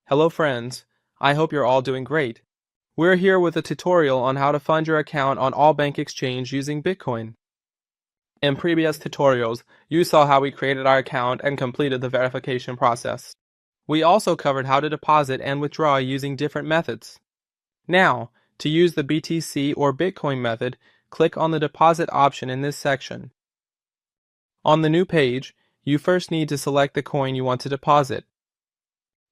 Hello friends, I hope you're all doing great. We're here with a tutorial on how to fund your account on LBank Exchange using Bitcoin. In previous tutorials, you saw how we created our account and completed the verification process. We also covered how to deposit and withdraw using different methods. Now, to use the BTC or Bitcoin method, click on the deposit option in this section. On the new page, you first need to select the coin you want to deposit.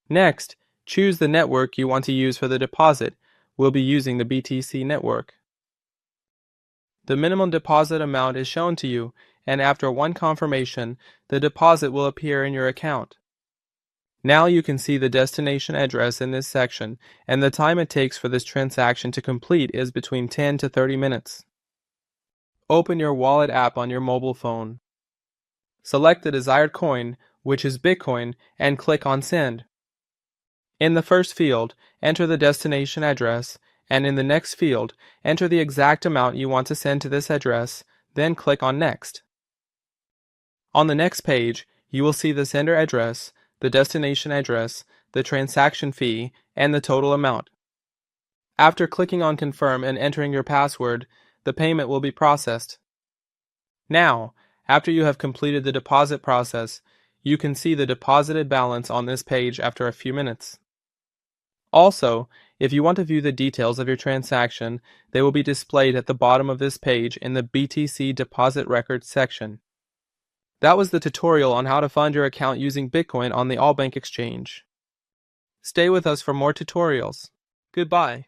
Next, choose the network you want to use for the deposit. We'll be using the BTC network. The minimum deposit amount is shown to you, and after one confirmation, the deposit will appear in your account. Now you can see the destination address in this section, and the time it takes for this transaction to complete is between 10 to 30 minutes. Open your wallet app on your mobile phone. Select the desired coin, which is Bitcoin, and click on Send. In the first field, enter the destination address, and in the next field, enter the exact amount you want to send to this address, then click on Next. On the next page, you will see the sender address, the destination address, the transaction fee, and the total amount. After clicking on Confirm and entering your password, the payment will be processed. Now, after you have completed the deposit process, you can see the deposited balance on this page after a few minutes. Also, if you want to view the details of your transaction, they will be displayed at the bottom of this page in the BTC Deposit Records section. That was the tutorial on how to fund your account using Bitcoin on the LBank Exchange. Stay with us for more tutorials. Goodbye.